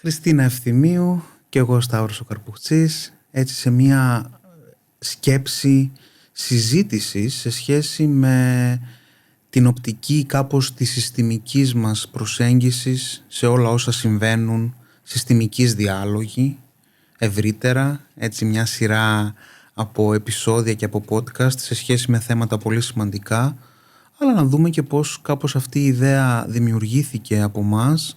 Χριστίνα Ευθυμίου και εγώ Σταύρος ο Καρπουχτσής, έτσι σε μια σκέψη συζήτησης σε σχέση με την οπτική κάπως της συστημικής μας προσέγγισης σε όλα όσα συμβαίνουν, συστημικής διάλογη, ευρύτερα, έτσι μια σειρά από επεισόδια και από podcast σε σχέση με θέματα πολύ σημαντικά, αλλά να δούμε και πώς κάπως αυτή η ιδέα δημιουργήθηκε από μας,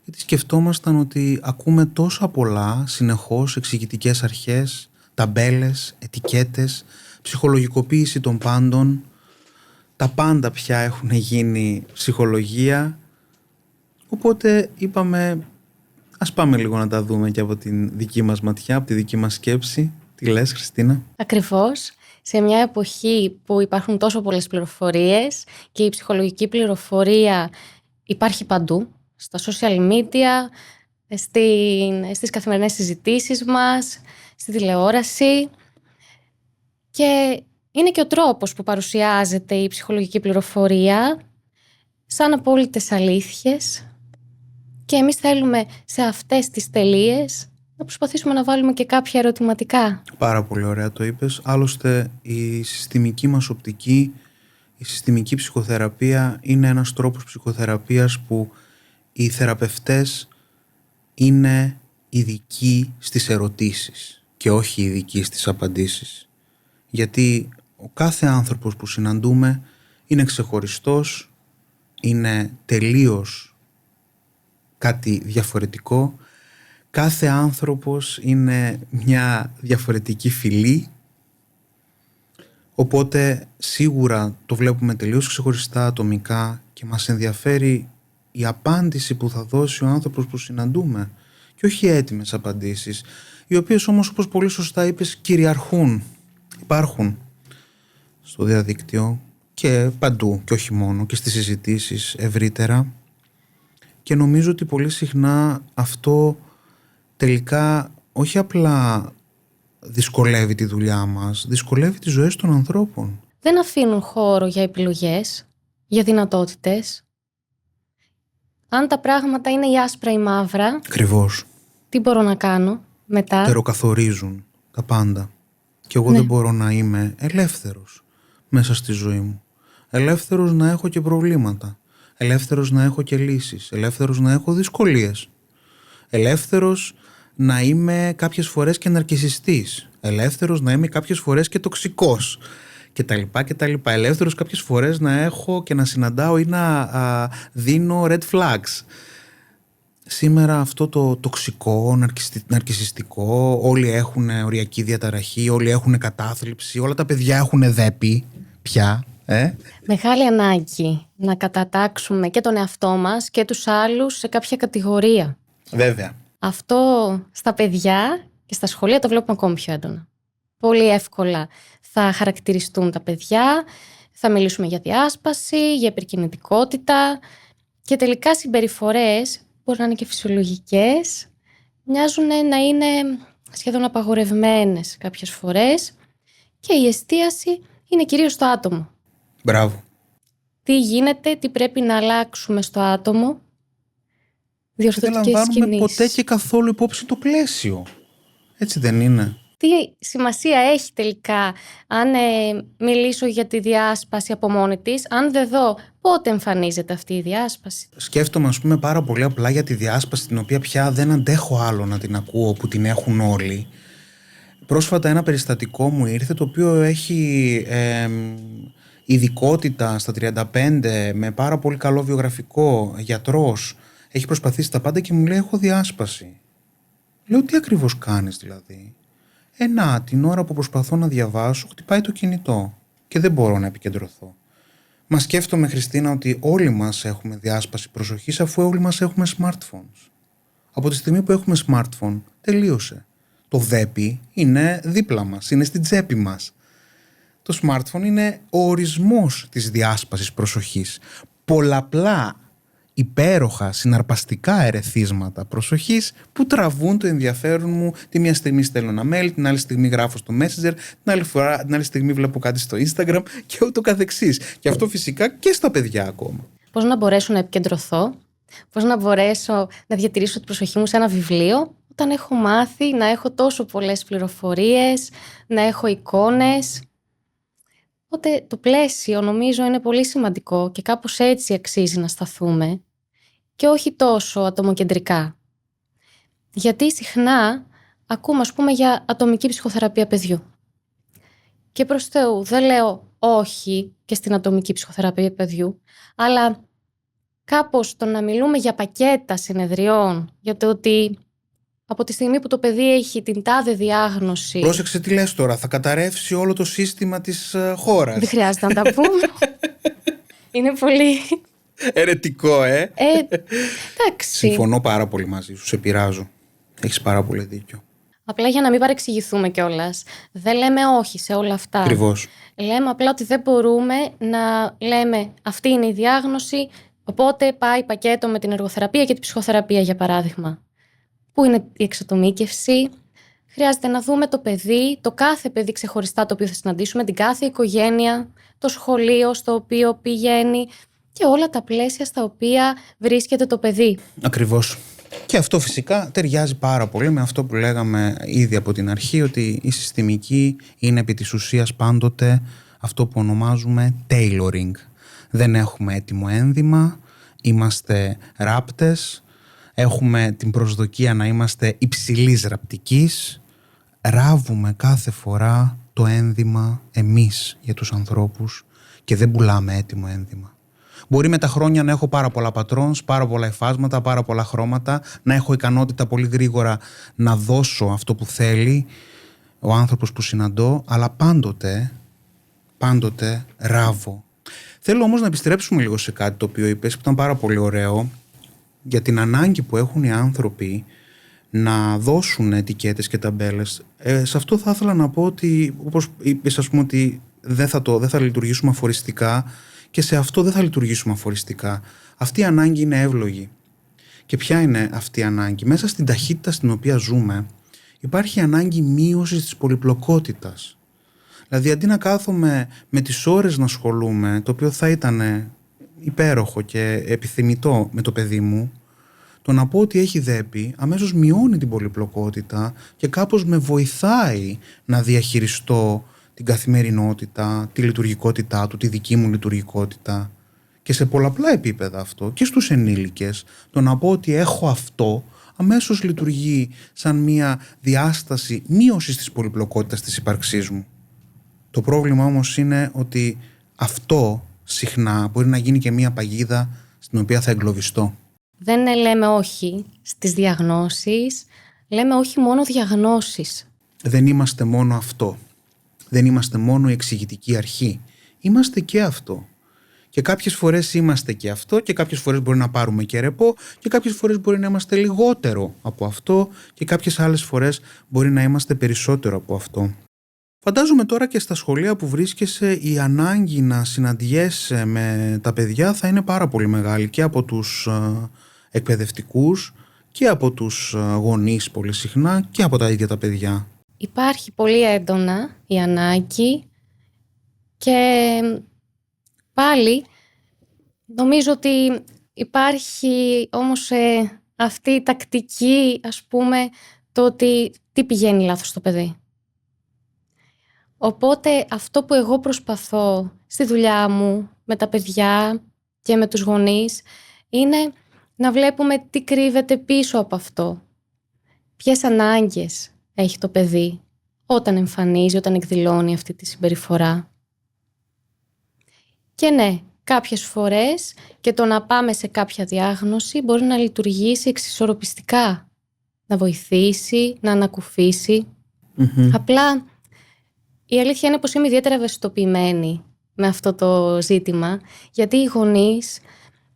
γιατί σκεφτόμασταν ότι ακούμε τόσα πολλά συνεχώς εξηγητικές αρχές, ταμπέλες, ετικέτες, ψυχολογικοποίηση των πάντων. Τα πάντα πια έχουν γίνει ψυχολογία, οπότε είπαμε ας πάμε λίγο να τα δούμε και από την δική μας ματιά, από τη δική μας σκέψη. Τι λες, Χριστίνα? Ακριβώς. Σε μια εποχή που υπάρχουν τόσο πολλές πληροφορίες και η ψυχολογική πληροφορία υπάρχει παντού, στα social media, στις καθημερινές συζητήσεις μας, στη τηλεόραση, και είναι και ο τρόπος που παρουσιάζεται η ψυχολογική πληροφορία σαν απόλυτες αλήθειες, και εμείς θέλουμε σε αυτές τις τελείες να προσπαθήσουμε να βάλουμε και κάποια ερωτηματικά. Πάρα πολύ ωραία το είπες. Άλλωστε η συστημική μας οπτική, η συστημική ψυχοθεραπεία είναι ένας τρόπος ψυχοθεραπείας που οι θεραπευτές είναι ειδικοί στις ερωτήσεις και όχι ειδικοί στις απαντήσεις. Γιατί ο κάθε άνθρωπος που συναντούμε είναι ξεχωριστός, είναι τελείως κάτι διαφορετικό. Κάθε άνθρωπος είναι μια διαφορετική φυλή, οπότε σίγουρα το βλέπουμε τελείως ξεχωριστά, ατομικά, και μας ενδιαφέρει η απάντηση που θα δώσει ο άνθρωπος που συναντούμε και όχι έτοιμες απαντήσεις, οι οποίες όμως, όπως πολύ σωστά είπες, κυριαρχούν, υπάρχουν στο διαδίκτυο και παντού και όχι μόνο, και στις συζητήσεις ευρύτερα, και νομίζω ότι πολύ συχνά αυτό τελικά όχι απλά δυσκολεύει τη δουλειά μας, δυσκολεύει τις ζωές των ανθρώπων. Δεν αφήνουν χώρο για επιλογές, για δυνατότητες. Αν τα πράγματα είναι η άσπρα ή μαύρα, Ακριβώς. τι μπορώ να κάνω μετά? Τεροκαθορίζουν τα πάντα. Και εγώ δεν μπορώ να είμαι ελεύθερος μέσα στη ζωή μου. Ελεύθερος να έχω και προβλήματα. Ελεύθερος να έχω και λύσεις. Ελεύθερος να έχω δυσκολίες. Ελεύθερος να είμαι κάποιες φορές και ναρκισσιστής. Ελεύθερος να είμαι κάποιες φορές και τοξικός. Και τα λοιπά και τα λοιπά. Ελεύθερος κάποιες φορές να έχω και να συναντάω ή να δίνω red flags. Σήμερα αυτό το τοξικό, ναρκισσιστικό, όλοι έχουν οριακή διαταραχή, όλοι έχουν κατάθλιψη, όλα τα παιδιά έχουν δέπη πια. Μεγάλη ανάγκη να κατατάξουμε και τον εαυτό μας και τους άλλους σε κάποια κατηγορία. Βέβαια. Αυτό στα παιδιά και στα σχολεία το βλέπουμε ακόμη πιο έντονα. Πολύ εύκολα θα χαρακτηριστούν τα παιδιά, θα μιλήσουμε για διάσπαση, για υπερκινητικότητα, και τελικά συμπεριφορές μπορεί να είναι και φυσιολογικές, μοιάζουν να είναι σχεδόν απαγορευμένες κάποιες φορές, και η εστίαση είναι κυρίως στο άτομο. Μπράβο. Τι γίνεται, τι πρέπει να αλλάξουμε στο άτομο, διορθωτικές δεν λαμβάνουμε κινήσεις. ποτέ και καθόλου υπόψη το πλαίσιο. Έτσι δεν είναι? Τι σημασία έχει τελικά αν μιλήσω για τη διάσπαση από μόνη της, αν δεν δω πότε εμφανίζεται αυτή η διάσπαση? Σκέφτομαι, ας πούμε, πάρα πολύ απλά για τη διάσπαση, την οποία πια δεν αντέχω άλλο να την ακούω, που την έχουν όλοι. Πρόσφατα ένα περιστατικό μου ήρθε, το οποίο έχει ειδικότητα στα 35, με πάρα πολύ καλό βιογραφικό, γιατρός, έχει προσπαθήσει τα πάντα και μου λέει: έχω διάσπαση. Λέω: τι ακριβώς κάνεις δηλαδή? Την ώρα που προσπαθώ να διαβάσω, χτυπάει το κινητό και δεν μπορώ να επικεντρωθώ. Μα σκέφτομαι, Χριστίνα, ότι όλοι μας έχουμε διάσπαση προσοχής, αφού όλοι μας έχουμε smartphones. Από τη στιγμή που έχουμε smartphone, τελείωσε. Το δέπι είναι δίπλα μας, είναι στην τσέπη μας. Το smartphone είναι ο ορισμός της διάσπασης προσοχής. Πολλαπλά υπέροχα, συναρπαστικά ερεθίσματα προσοχής που τραβούν το ενδιαφέρον μου. Τη μια στιγμή στέλνω ένα mail, την άλλη στιγμή γράφω στο Messenger, την άλλη στιγμή βλέπω κάτι στο Instagram και ούτω καθεξής. Και αυτό φυσικά και στα παιδιά ακόμα. Πώς να μπορέσω να επικεντρωθώ Πώς να μπορέσω να διατηρήσω την προσοχή μου σε ένα βιβλίο όταν έχω μάθει να έχω τόσο πολλές πληροφορίες, να έχω εικόνες. Οπότε το πλαίσιο νομίζω είναι πολύ σημαντικό και κάπως έτσι αξίζει να σταθούμε και όχι τόσο ατομοκεντρικά. Γιατί συχνά ακούμε, ας πούμε, για ατομική ψυχοθεραπεία παιδιού. Και προς Θεού δεν λέω όχι και στην ατομική ψυχοθεραπεία παιδιού, αλλά κάπως το να μιλούμε για πακέτα συνεδριών, για το ότι από τη στιγμή που το παιδί έχει την τάδε διάγνωση... Πρόσεξε τι λες τώρα, θα καταρρεύσει όλο το σύστημα της χώρας. Δεν χρειάζεται να τα πούμε. Είναι πολύ... Ερετικό, εντάξει. Συμφωνώ πάρα πολύ μαζί σου, σε πειράζω. Έχεις πάρα πολύ δίκιο. Απλά για να μην παρεξηγηθούμε κιόλας. Δεν λέμε όχι σε όλα αυτά. Ακριβώς. Λέμε απλά ότι δεν μπορούμε να λέμε αυτή είναι η διάγνωση, οπότε πάει πακέτο με την εργοθεραπεία και την ψυχοθεραπεία, για παράδειγμα. Πού είναι η εξατομίκευση? Χρειάζεται να δούμε το παιδί, το κάθε παιδί ξεχωριστά το οποίο θα συναντήσουμε, την κάθε οικογένεια, το σχολείο στο οποίο πηγαίνει και όλα τα πλαίσια στα οποία βρίσκεται το παιδί. Ακριβώς. Και αυτό φυσικά ταιριάζει πάρα πολύ με αυτό που λέγαμε ήδη από την αρχή, ότι η συστημική είναι επί της ουσίας πάντοτε αυτό που ονομάζουμε tailoring. Δεν έχουμε έτοιμο ένδυμα, είμαστε ράπτες, έχουμε την προσδοκία να είμαστε υψηλής ραπτικής, ράβουμε κάθε φορά το ένδυμα εμείς για τους ανθρώπους και δεν πουλάμε έτοιμο ένδυμα. Μπορεί με τα χρόνια να έχω πάρα πολλά πατρόνς, πάρα πολλά υφάσματα, πάρα πολλά χρώματα, να έχω ικανότητα πολύ γρήγορα να δώσω αυτό που θέλει ο άνθρωπος που συναντώ, αλλά πάντοτε ράβω. Θέλω όμως να επιστρέψουμε λίγο σε κάτι το οποίο είπες, που ήταν πάρα πολύ ωραίο, για την ανάγκη που έχουν οι άνθρωποι να δώσουν ετικέτες και ταμπέλες. Σε αυτό θα ήθελα να πω ότι, όπως είπες, ας πούμε, ότι δεν θα λειτουργήσουμε αφοριστικά, και σε αυτό δεν θα λειτουργήσουμε αφοριστικά. Αυτή η ανάγκη είναι εύλογη. Και ποια είναι αυτή η ανάγκη? Μέσα στην ταχύτητα στην οποία ζούμε υπάρχει ανάγκη μείωσης της πολυπλοκότητας. Δηλαδή, αντί να κάθομαι με τις ώρες να ασχολούμαι, το οποίο θα ήταν υπέροχο και επιθυμητό με το παιδί μου, το να πω ότι έχει δέπη αμέσως μειώνει την πολυπλοκότητα και κάπως με βοηθάει να διαχειριστώ την καθημερινότητα, τη λειτουργικότητά του, τη δική μου λειτουργικότητα, και σε πολλαπλά επίπεδα αυτό, και στους ενήλικες. Το να πω ότι έχω αυτό αμέσως λειτουργεί σαν μια διάσταση μείωσης της πολυπλοκότητας της ύπαρξής μου. Το πρόβλημα όμως είναι ότι αυτό συχνά μπορεί να γίνει και μια παγίδα στην οποία θα εγκλωβιστώ. Δεν λέμε όχι στις διαγνώσεις, λέμε όχι μόνο διαγνώσεις. Δεν είμαστε μόνο αυτό. Δεν είμαστε μόνο η εξηγητική αρχή. Είμαστε και αυτό. Και κάποιες φορές είμαστε και αυτό, και κάποιες φορές μπορεί να πάρουμε και ρεπό, και κάποιες φορές μπορεί να είμαστε λιγότερο από αυτό, και κάποιες άλλες φορές μπορεί να είμαστε περισσότερο από αυτό. Φαντάζομαι τώρα και στα σχολεία που βρίσκεσαι η ανάγκη να συναντιέσαι με τα παιδιά θα είναι πάρα πολύ μεγάλη, και από τους εκπαιδευτικούς και από τους γονείς πολύ συχνά και από τα ίδια τα παιδιά. Υπάρχει πολύ έντονα η ανάγκη και πάλι νομίζω ότι υπάρχει όμως αυτή η τακτική, ας πούμε, το ότι τι πηγαίνει λάθος στο παιδί. Οπότε αυτό που εγώ προσπαθώ στη δουλειά μου με τα παιδιά και με τους γονείς είναι να βλέπουμε τι κρύβεται πίσω από αυτό. Ποιες ανάγκες έχει το παιδί όταν εμφανίζει, όταν εκδηλώνει αυτή τη συμπεριφορά. Και ναι, κάποιες φορές και το να πάμε σε κάποια διάγνωση μπορεί να λειτουργήσει εξισορροπιστικά, να βοηθήσει, να ανακουφίσει. Απλά η αλήθεια είναι πως είμαι ιδιαίτερα ευαισθητοποιημένη με αυτό το ζήτημα, γιατί οι γονείς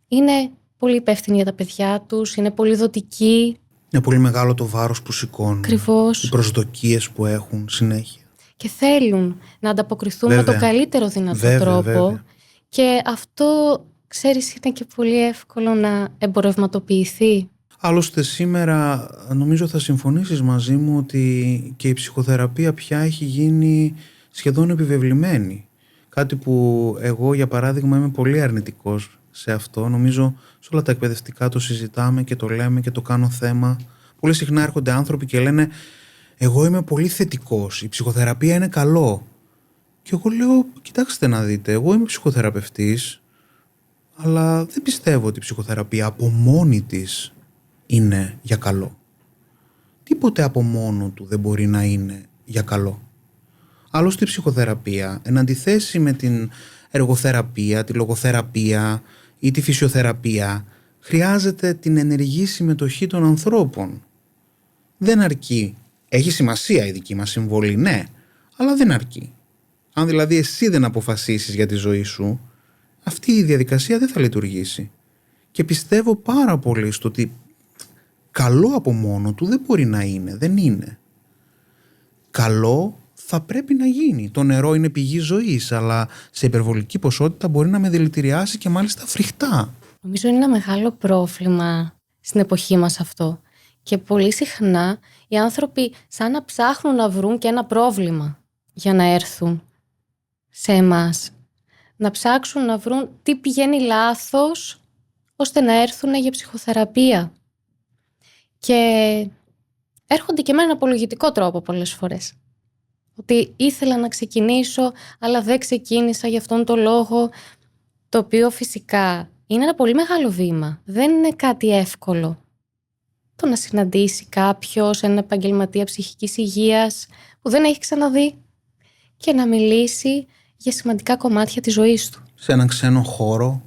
είναι πολύ υπεύθυνοι για τα παιδιά τους, είναι πολύ δοτικοί. Είναι πολύ μεγάλο το βάρος που σηκώνουν. Ακριβώς. Οι προσδοκίες που έχουν συνέχεια. Και θέλουν να ανταποκριθούν με το καλύτερο δυνατό τρόπο. Βέβαια. Και αυτό, ξέρεις, είναι και πολύ εύκολο να εμπορευματοποιηθεί. Άλλωστε σήμερα νομίζω θα συμφωνήσεις μαζί μου ότι και η ψυχοθεραπεία πια έχει γίνει σχεδόν επιβεβλημένη. Κάτι που εγώ, για παράδειγμα, είμαι πολύ αρνητικός σε αυτό. Νομίζω σε όλα τα εκπαιδευτικά το συζητάμε και το λέμε και το κάνω θέμα. Πολύ συχνά έρχονται άνθρωποι και λένε εγώ είμαι πολύ θετικός, η ψυχοθεραπεία είναι καλό. Και εγώ λέω, κοιτάξτε να δείτε, εγώ είμαι ψυχοθεραπευτής, αλλά δεν πιστεύω ότι η ψυχοθεραπεία από μόνη της είναι για καλό. Τίποτε από μόνο του δεν μπορεί να είναι για καλό. Άλλωστε η ψυχοθεραπεία, εν αντιθέσει με την εργοθεραπεία, τη λογοθεραπεία ή τη φυσιοθεραπεία, χρειάζεται την ενεργή συμμετοχή των ανθρώπων. Δεν αρκεί. Έχει σημασία η δική μας συμβολή, ναι, αλλά δεν αρκεί. Αν δηλαδή εσύ δεν αποφασίσεις για τη ζωή σου, αυτή η διαδικασία δεν θα λειτουργήσει. Και πιστεύω πάρα πολύ στο ότι καλό από μόνο του δεν μπορεί να είναι, δεν είναι. Καλό θα πρέπει να γίνει. Το νερό είναι πηγή ζωής, αλλά σε υπερβολική ποσότητα μπορεί να με δηλητηριάσει και μάλιστα φρικτά. Νομίζω είναι ένα μεγάλο πρόβλημα στην εποχή μας αυτό. Και πολύ συχνά οι άνθρωποι σαν να ψάχνουν να βρουν και ένα πρόβλημα για να έρθουν σε εμάς. Να ψάξουν να βρουν τι πηγαίνει λάθος ώστε να έρθουν για ψυχοθεραπεία. Και έρχονται και με έναν απολογητικό τρόπο πολλές φορές. Ότι ήθελα να ξεκινήσω, αλλά δεν ξεκίνησα για αυτόν τον λόγο, το οποίο φυσικά είναι ένα πολύ μεγάλο βήμα. Δεν είναι κάτι εύκολο. Το να συναντήσει κάποιος, έναν επαγγελματία ψυχικής υγείας που δεν έχει ξαναδεί και να μιλήσει για σημαντικά κομμάτια της ζωής του. Σε έναν ξένο χώρο,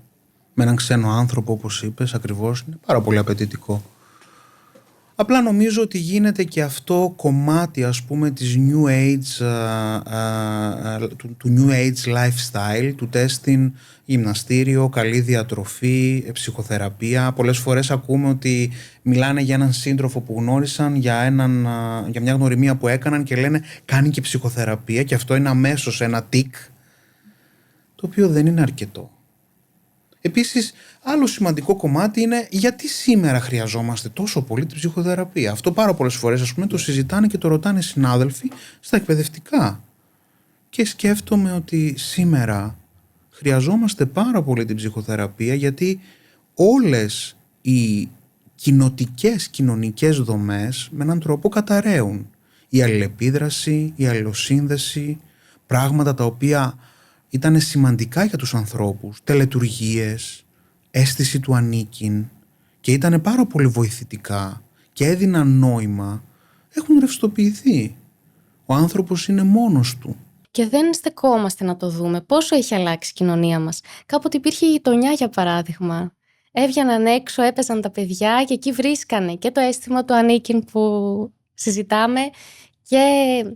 με έναν ξένο άνθρωπο όπως είπες, ακριβώς, είναι πάρα πολύ απαιτητικό. Απλά νομίζω ότι γίνεται και αυτό κομμάτι, ας πούμε, της New Age, του New Age lifestyle, του testing, γυμναστήριο, καλή διατροφή, ψυχοθεραπεία. Πολλές φορές ακούμε ότι μιλάνε για έναν σύντροφο που γνώρισαν, για μια γνωριμία που έκαναν και λένε κάνει και ψυχοθεραπεία, και αυτό είναι αμέσως ένα τικ, το οποίο δεν είναι αρκετό. Επίσης, άλλο σημαντικό κομμάτι είναι γιατί σήμερα χρειαζόμαστε τόσο πολύ την ψυχοθεραπεία. Αυτό πάρα πολλές φορές, ας πούμε, το συζητάνε και το ρωτάνε συνάδελφοι στα εκπαιδευτικά. Και σκέφτομαι ότι σήμερα χρειαζόμαστε πάρα πολύ την ψυχοθεραπεία, γιατί όλες οι κοινωνικές δομές με έναν τρόπο καταραίουν. Η αλληλεπίδραση, η αλληλοσύνδεση, πράγματα τα οποία ήταν σημαντικά για τους ανθρώπους, τελετουργίες, αίσθηση του ανήκειν, και ήταν πάρα πολύ βοηθητικά και έδιναν νόημα, έχουν ρευστοποιηθεί. Ο άνθρωπος είναι μόνος του. Και δεν στεκόμαστε να το δούμε πόσο έχει αλλάξει η κοινωνία μας. Κάποτε υπήρχε γειτονιά, για παράδειγμα. Έβγαιναν έξω, έπαιζαν τα παιδιά και εκεί βρίσκανε και το αίσθημα του ανήκειν που συζητάμε και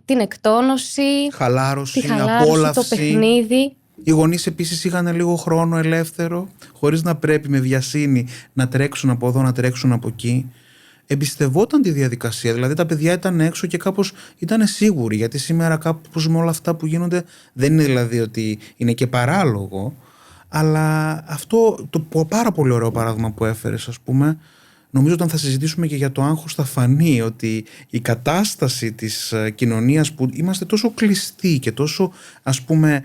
την εκτόνωση, χαλάρωση, τη χαλάρωση, απόλαυση. το παιχνίδι. Οι γονείς επίσης είχαν λίγο χρόνο ελεύθερο, χωρίς να πρέπει με βιασύνη να τρέξουν από εδώ, να τρέξουν από εκεί. Εμπιστευόταν τη διαδικασία, δηλαδή τα παιδιά ήταν έξω και κάπως ήταν σίγουροι, γιατί σήμερα κάπως με όλα αυτά που γίνονται δεν είναι δηλαδή ότι είναι και παράλογο, αλλά αυτό το πάρα πολύ ωραίο παράδειγμα που έφερες, ας πούμε, νομίζω όταν θα συζητήσουμε και για το άγχος θα φανεί ότι η κατάσταση της κοινωνίας που είμαστε τόσο κλειστοί και τόσο, ας πούμε,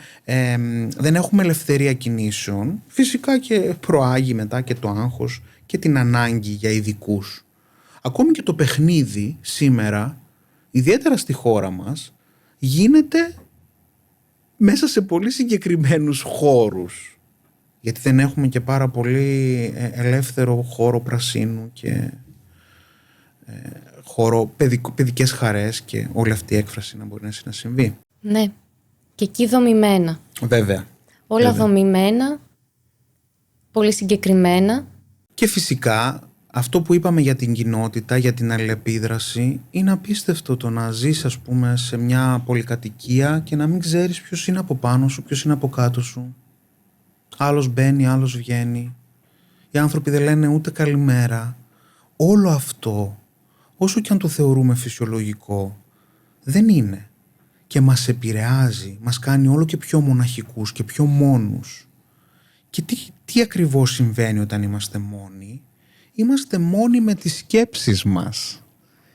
δεν έχουμε ελευθερία κινήσεων, φυσικά και προάγει μετά και το άγχος και την ανάγκη για ειδικούς. Ακόμη και το παιχνίδι σήμερα, ιδιαίτερα στη χώρα μας, γίνεται μέσα σε πολύ συγκεκριμένους χώρους. Γιατί δεν έχουμε και πάρα πολύ ελεύθερο χώρο πρασίνου και χώρο παιδικές χαρές και όλη αυτή η έκφραση να μπορεί να συμβεί. Ναι, και εκεί δομημένα. Βέβαια. Όλα δομημένα, πολύ συγκεκριμένα. Και φυσικά αυτό που είπαμε για την κοινότητα, για την αλληλεπίδραση, είναι απίστευτο το να ζεις, ας πούμε, σε μια πολυκατοικία και να μην ξέρεις ποιος είναι από πάνω σου, ποιος είναι από κάτω σου. Άλλος μπαίνει, άλλος βγαίνει. Οι άνθρωποι δεν λένε ούτε καλημέρα. Όλο αυτό, όσο και αν το θεωρούμε φυσιολογικό, δεν είναι. Και μας επηρεάζει, μας κάνει όλο και πιο μοναχικούς και πιο μόνους. Και τι ακριβώς συμβαίνει όταν είμαστε μόνοι? Είμαστε μόνοι με τις σκέψεις μας.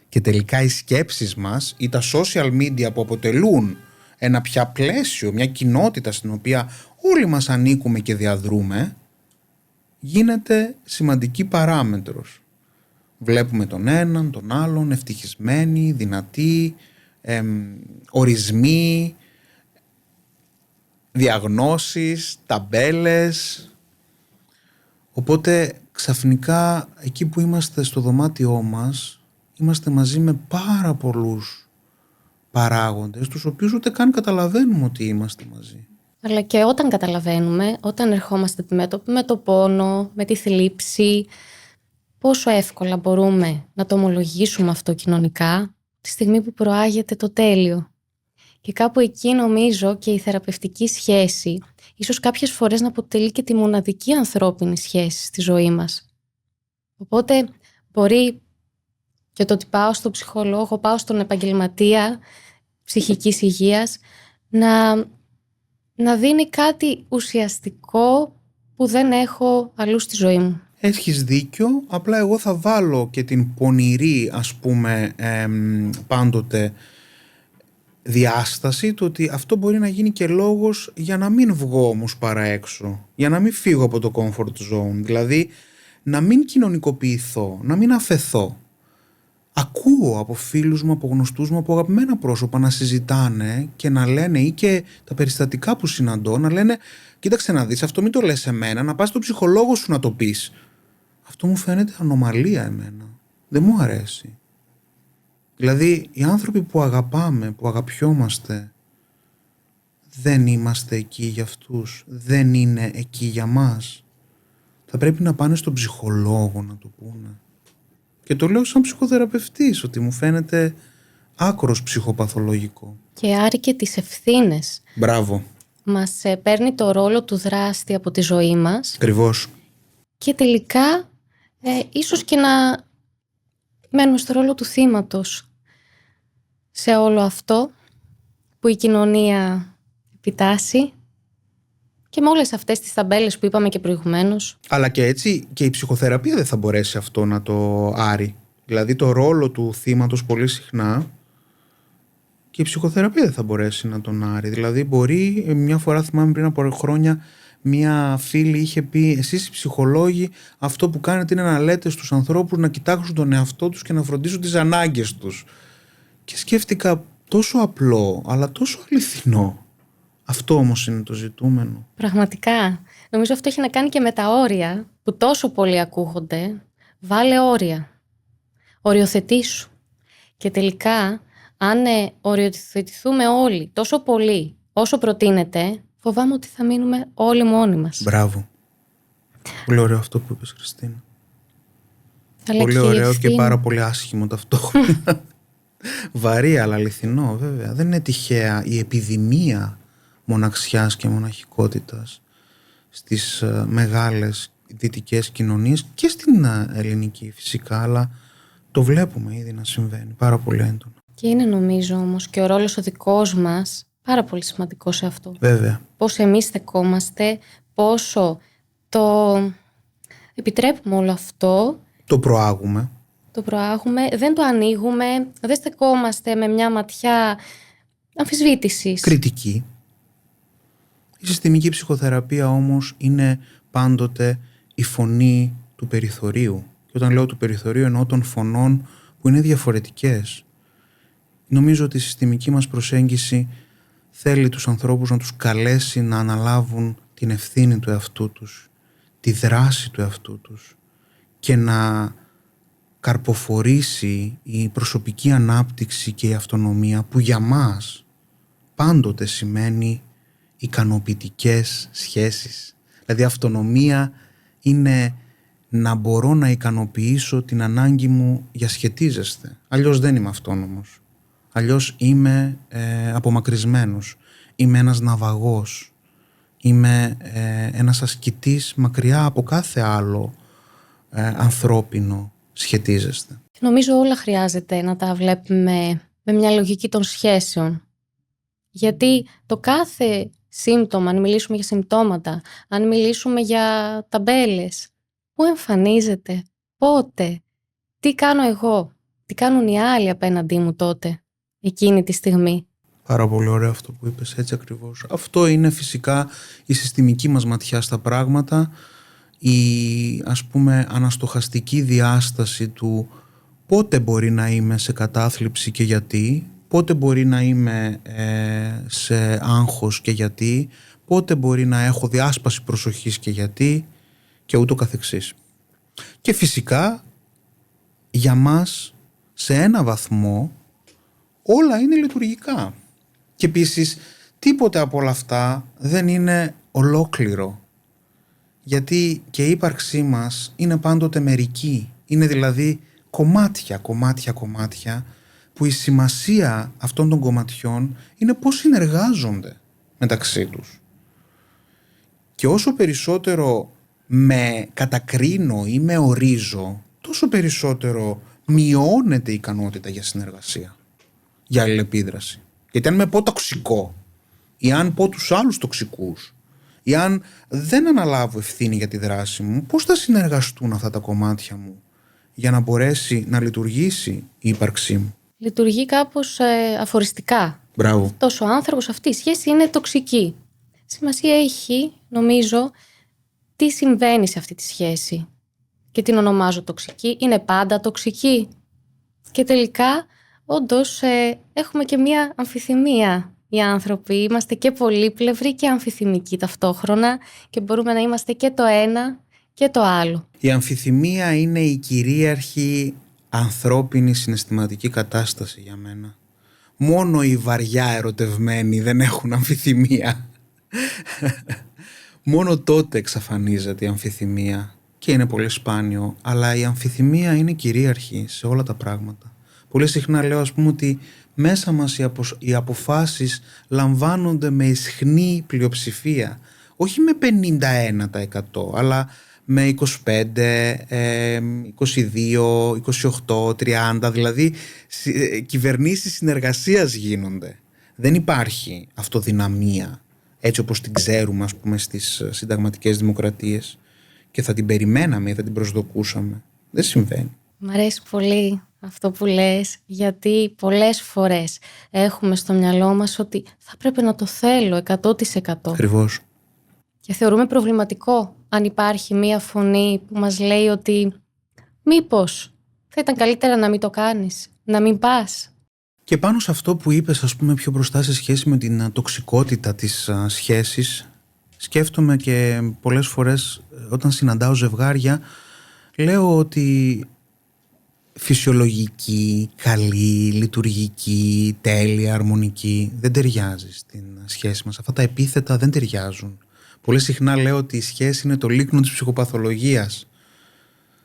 Και τελικά οι σκέψεις μας ή τα social media που αποτελούν ένα πια πλαίσιο, μια κοινότητα στην οποία όλοι μας ανήκουμε και διαδρούμε, γίνεται σημαντική παράμετρος. Βλέπουμε τον έναν, τον άλλον, ευτυχισμένοι, δυνατοί, ορισμοί, διαγνώσεις, ταμπέλες. Οπότε ξαφνικά εκεί που είμαστε στο δωμάτιό μας, είμαστε μαζί με πάρα πολλούς παράγοντες, τους οποίους ούτε καν καταλαβαίνουμε ότι είμαστε μαζί. Αλλά και όταν καταλαβαίνουμε, όταν ερχόμαστε αντιμέτωποι με το πόνο, με τη θλίψη, πόσο εύκολα μπορούμε να το ομολογήσουμε αυτό κοινωνικά, τη στιγμή που προάγεται το τέλειο. Και κάπου εκεί νομίζω και η θεραπευτική σχέση, ίσως κάποιες φορές να αποτελεί και τη μοναδική ανθρώπινη σχέση στη ζωή μας. Οπότε μπορεί και το ότι πάω στον ψυχολόγο, πάω στον επαγγελματία ψυχικής υγείας, να δίνει κάτι ουσιαστικό που δεν έχω αλλού στη ζωή μου. Έχεις δίκιο, απλά εγώ θα βάλω και την πονηρή, ας πούμε, πάντοτε διάσταση, το ότι αυτό μπορεί να γίνει και λόγος για να μην βγω όμως παρά έξω, για να μην φύγω από το comfort zone, δηλαδή να μην κοινωνικοποιηθώ, να μην αφεθώ. Ακούω από φίλους μου, από γνωστούς μου, από αγαπημένα πρόσωπα να συζητάνε και να λένε, ή και τα περιστατικά που συναντώ, να λένε κοίταξε να δεις, αυτό μην το λες εμένα, να πας στον ψυχολόγο σου να το πεις. Αυτό μου φαίνεται ανομαλία εμένα. Δεν μου αρέσει. Δηλαδή οι άνθρωποι που αγαπάμε, που αγαπιόμαστε, δεν είμαστε εκεί για αυτούς, δεν είναι εκεί για μας. Θα πρέπει να πάνε στον ψυχολόγο να το πούνε. Και το λέω σαν ψυχοθεραπευτής, ότι μου φαίνεται άκρος ψυχοπαθολογικό. Και άρει και τις ευθύνες. Μπράβο. Μας παίρνει το ρόλο του δράστη από τη ζωή μας. Ακριβώς. Και τελικά ίσως και να μένουμε στο ρόλο του θύματος σε όλο αυτό που η κοινωνία επιτάσσει, και με όλες αυτές τις ταμπέλες που είπαμε και προηγουμένως. Αλλά και έτσι και η ψυχοθεραπεία δεν θα μπορέσει αυτό να το άρει. Δηλαδή το ρόλο του θύματος πολύ συχνά και η ψυχοθεραπεία δεν θα μπορέσει να τον άρει. Δηλαδή μπορεί, μια φορά θυμάμαι πριν από χρόνια, μια φίλη είχε πει, εσείς οι ψυχολόγοι αυτό που κάνετε είναι να λέτε στους ανθρώπους να κοιτάξουν τον εαυτό τους και να φροντίσουν τις ανάγκες τους. Και σκέφτηκα, τόσο απλό αλλά τόσο αληθινό. Αυτό όμως είναι το ζητούμενο. Πραγματικά. Νομίζω αυτό έχει να κάνει και με τα όρια που τόσο πολύ ακούγονται. Βάλε όρια. Οριοθετήσου. Και τελικά, αν οριοθετηθούμε όλοι τόσο πολύ όσο προτείνεται, φοβάμαι ότι θα μείνουμε όλοι μόνοι μας. Μπράβο. Πολύ ωραίο αυτό που είπες, Χριστίνα. Αλλά πολύ ωραίο και πάρα πολύ άσχημο ταυτόχρονα. Βαρύ αλλά αληθινό, βέβαια. Δεν είναι τυχαία η επιδημία μοναξιάς και μοναχικότητας στις μεγάλες δυτικές κοινωνίες και στην ελληνική φυσικά, αλλά το βλέπουμε ήδη να συμβαίνει πάρα πολύ έντονα. Και είναι νομίζω όμως και ο ρόλος ο δικός μας πάρα πολύ σημαντικό σε αυτό. Βέβαια. Πώς εμείς στεκόμαστε, πόσο το επιτρέπουμε όλο αυτό. Το προάγουμε. Δεν το ανοίγουμε, δεν στεκόμαστε με μια ματιά αμφισβήτησης. Κριτική. Η συστημική ψυχοθεραπεία όμως είναι πάντοτε η φωνή του περιθωρίου. Και όταν λέω του περιθωρίου εννοώ των φωνών που είναι διαφορετικές. Νομίζω ότι η συστημική μας προσέγγιση θέλει τους ανθρώπους να τους καλέσει να αναλάβουν την ευθύνη του εαυτού τους, τη δράση του εαυτού τους και να καρποφορήσει η προσωπική ανάπτυξη και η αυτονομία που για μας πάντοτε σημαίνει ικανοποιητικές σχέσεις. Δηλαδή αυτονομία είναι να μπορώ να ικανοποιήσω την ανάγκη μου για σχετίζεστε. Αλλιώς δεν είμαι αυτόνομος. Αλλιώς είμαι απομακρυσμένος. Είμαι ένας ναυαγός. Είμαι ένας ασκητής μακριά από κάθε άλλο ανθρώπινο σχετίζεστε. Νομίζω όλα χρειάζεται να τα βλέπουμε με μια λογική των σχέσεων. Γιατί το κάθε σύμπτωμα, αν μιλήσουμε για συμπτώματα, αν μιλήσουμε για ταμπέλες, πού εμφανίζεται, πότε, τι κάνω εγώ, τι κάνουν οι άλλοι απέναντί μου τότε, εκείνη τη στιγμή. Πάρα πολύ ωραίο αυτό που είπες, έτσι ακριβώς. Αυτό είναι φυσικά η συστημική μας ματιά στα πράγματα, η, ας πούμε, αναστοχαστική διάσταση του πότε μπορεί να είμαι σε κατάθλιψη και γιατί, πότε μπορεί να είμαι σε άγχος και γιατί, πότε μπορεί να έχω διάσπαση προσοχής και γιατί, και ούτω καθεξής. Και φυσικά για μας σε ένα βαθμό όλα είναι λειτουργικά. Και επίσης τίποτε από όλα αυτά δεν είναι ολόκληρο. Γιατί και η ύπαρξή μας είναι πάντοτε μερική. Είναι δηλαδή κομμάτια, που η σημασία αυτών των κομματιών είναι πώς συνεργάζονται μεταξύ τους. Και όσο περισσότερο με κατακρίνω ή με ορίζω, τόσο περισσότερο μειώνεται η ικανότητα για συνεργασία, για αλληλεπίδραση. Γιατί αν με πω τοξικό ή αν πω τους άλλους τοξικούς ή αν δεν αναλάβω ευθύνη για τη δράση μου, πώς θα συνεργαστούν αυτά τα κομμάτια μου για να μπορέσει να λειτουργήσει η ύπαρξή μου? Λειτουργεί κάπως αφοριστικά. Μπράβο. Αυτός ο άνθρωπος, αυτή η σχέση είναι τοξική. Σημασία έχει, νομίζω, τι συμβαίνει σε αυτή τη σχέση. Και την ονομάζω τοξική. Είναι πάντα τοξική. Και τελικά, όντως, έχουμε και μία αμφιθυμία. Οι άνθρωποι είμαστε και πολύπλευροι και αμφιθυμικοί ταυτόχρονα και μπορούμε να είμαστε και το ένα και το άλλο. Η αμφιθυμία είναι η κυρίαρχη ανθρώπινη συναισθηματική κατάσταση για μένα. Μόνο οι βαριά ερωτευμένοι δεν έχουν αμφιθυμία. Μόνο τότε εξαφανίζεται η αμφιθυμία και είναι πολύ σπάνιο, αλλά η αμφιθυμία είναι κυρίαρχη σε όλα τα πράγματα. Πολύ συχνά λέω, ας πούμε, ότι μέσα μας οι αποφάσεις λαμβάνονται με ισχνή πλειοψηφία, όχι με 51%, αλλά με 25, 22, 28, 30, δηλαδή κυβερνήσεις συνεργασίας γίνονται. Δεν υπάρχει αυτοδυναμία έτσι όπως την ξέρουμε, ας πούμε, στις συνταγματικές δημοκρατίες και θα την περιμέναμε ή θα την προσδοκούσαμε. Δεν συμβαίνει. Μ' αρέσει πολύ αυτό που λες, γιατί πολλές φορές έχουμε στο μυαλό μας ότι θα πρέπει να το θέλω 100%. Ακριβώς. Και θεωρούμε προβληματικό αν υπάρχει μία φωνή που μας λέει ότι μήπως θα ήταν καλύτερα να μην το κάνεις, να μην πας. Και πάνω σε αυτό που είπες, ας πούμε, πιο μπροστά σε σχέση με την τοξικότητα της σχέσης, σκέφτομαι και πολλές φορές όταν συναντάω ζευγάρια, λέω ότι φυσιολογική, καλή, λειτουργική, τέλεια, αρμονική δεν ταιριάζει στην σχέση μας. Αυτά τα επίθετα δεν ταιριάζουν. Πολύ συχνά λέω ότι η σχέση είναι το λίκνο της ψυχοπαθολογίας.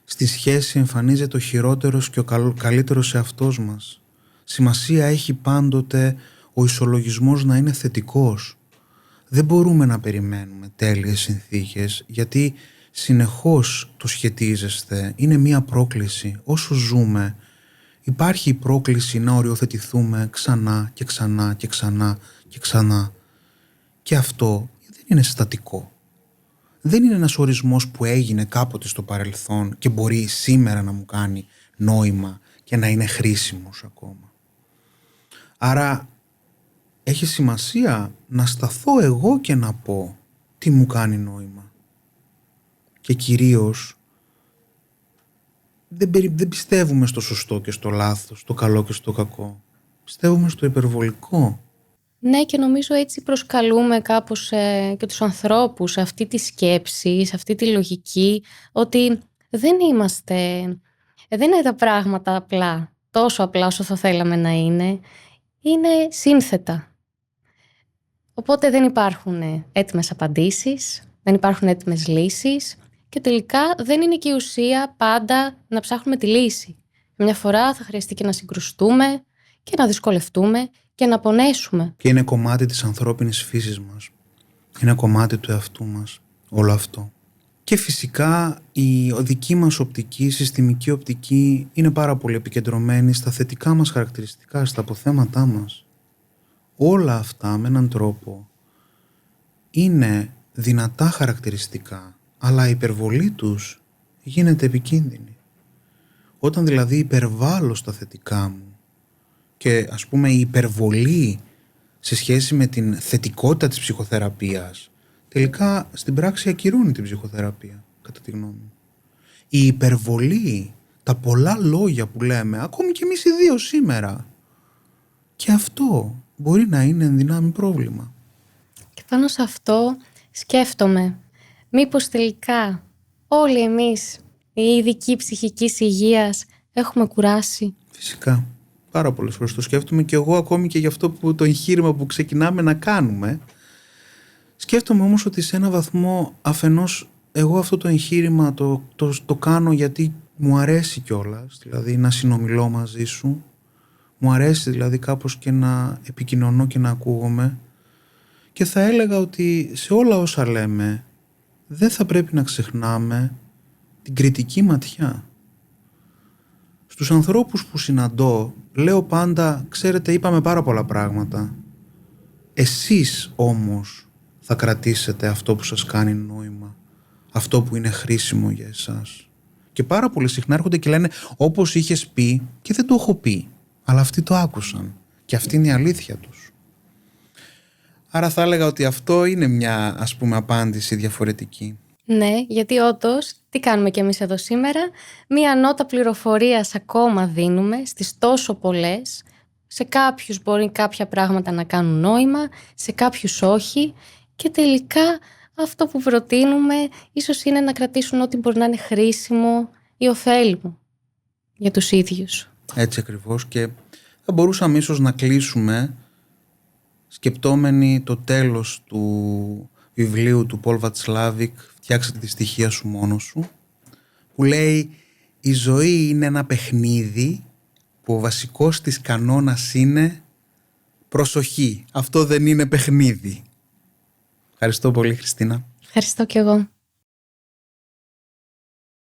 Στη σχέση εμφανίζεται ο χειρότερος και ο καλύτερος εαυτός μας. Σημασία έχει πάντοτε ο ισολογισμός να είναι θετικός. Δεν μπορούμε να περιμένουμε τέλειες συνθήκες, γιατί συνεχώς το σχετίζεστε. Είναι μία πρόκληση. Όσο ζούμε, υπάρχει η πρόκληση να οριοθετηθούμε ξανά και ξανά και ξανά και ξανά. Και αυτό δεν είναι στατικό. Δεν είναι ένας ορισμός που έγινε κάποτε στο παρελθόν και μπορεί σήμερα να μου κάνει νόημα και να είναι χρήσιμος ακόμα. Άρα έχει σημασία να σταθώ εγώ και να πω τι μου κάνει νόημα. Και κυρίως δεν πιστεύουμε στο σωστό και στο λάθος, στο καλό και στο κακό. Πιστεύουμε στο υπερβολικό. Ναι, και νομίζω έτσι προσκαλούμε κάπως και τους ανθρώπους σε αυτή τη σκέψη, σε αυτή τη λογική, ότι δεν είναι τα πράγματα απλά, τόσο απλά όσο θα θέλαμε να είναι. Είναι σύνθετα. Οπότε δεν υπάρχουν έτοιμες απαντήσεις, δεν υπάρχουν έτοιμες λύσεις και τελικά δεν είναι και η ουσία πάντα να ψάχνουμε τη λύση. Μια φορά θα χρειαστεί και να συγκρουστούμε και να δυσκολευτούμε και να πονέσουμε. Και είναι κομμάτι της ανθρώπινης φύσης μας. Είναι κομμάτι του εαυτού μας όλο αυτό. Και φυσικά η δική μας οπτική, η συστημική οπτική είναι πάρα πολύ επικεντρωμένη στα θετικά μας χαρακτηριστικά, στα αποθέματά μας. Όλα αυτά με έναν τρόπο είναι δυνατά χαρακτηριστικά, αλλά η υπερβολή τους γίνεται επικίνδυνη. Όταν δηλαδή υπερβάλλω στα θετικά μου και ας πούμε η υπερβολή σε σχέση με την θετικότητα της ψυχοθεραπείας τελικά στην πράξη ακυρώνει την ψυχοθεραπεία. κατά τη γνώμη μου. Η υπερβολή, τα πολλά λόγια που λέμε, ακόμη και εμείς οι δύο σήμερα, και αυτό μπορεί να είναι εν δυνάμει πρόβλημα. Και πάνω σε αυτό σκέφτομαι, μήπως τελικά όλοι εμείς οι ειδικοί ψυχικής υγείας έχουμε κουράσει. Φυσικά. Πάρα πολλές φορές το σκέφτομαι και εγώ, ακόμη και για αυτό που το εγχείρημα που ξεκινάμε να κάνουμε. Σκέφτομαι όμως ότι σε ένα βαθμό, αφενός εγώ αυτό το εγχείρημα το κάνω γιατί μου αρέσει κιόλας, δηλαδή να συνομιλώ μαζί σου. Μου αρέσει δηλαδή κάπως και να επικοινωνώ και να ακούγομαι. Και θα έλεγα ότι σε όλα όσα λέμε δεν θα πρέπει να ξεχνάμε την κριτική ματιά. Στους ανθρώπους που συναντώ λέω πάντα, ξέρετε, είπαμε πάρα πολλά πράγματα. Εσείς όμως θα κρατήσετε αυτό που σας κάνει νόημα, αυτό που είναι χρήσιμο για εσάς. Και πάρα πολύ συχνά έρχονται και λένε όπως είχες πει, και δεν το έχω πει, αλλά αυτοί το άκουσαν και αυτή είναι η αλήθεια τους. Άρα θα έλεγα ότι αυτό είναι μια, ας πούμε, απάντηση διαφορετική. Ναι, γιατί όντως, τι κάνουμε κι εμείς εδώ σήμερα, μία νότα πληροφορίας ακόμα δίνουμε στις τόσο πολλές. Σε κάποιους μπορεί κάποια πράγματα να κάνουν νόημα, σε κάποιους όχι, και τελικά αυτό που προτείνουμε ίσως είναι να κρατήσουν ό,τι μπορεί να είναι χρήσιμο ή ωφέλιμο για τους ίδιους. Έτσι ακριβώς, και θα μπορούσαμε ίσως να κλείσουμε σκεπτόμενοι το τέλος του βιβλίου του Πολ Βατσλάβικ «Φτιάξε τη στοιχεία σου μόνος σου», που λέει «Η ζωή είναι ένα παιχνίδι που ο βασικός της κανόνας είναι προσοχή. Αυτό δεν είναι παιχνίδι». Ευχαριστώ πολύ, Χριστίνα. Ευχαριστώ κι εγώ.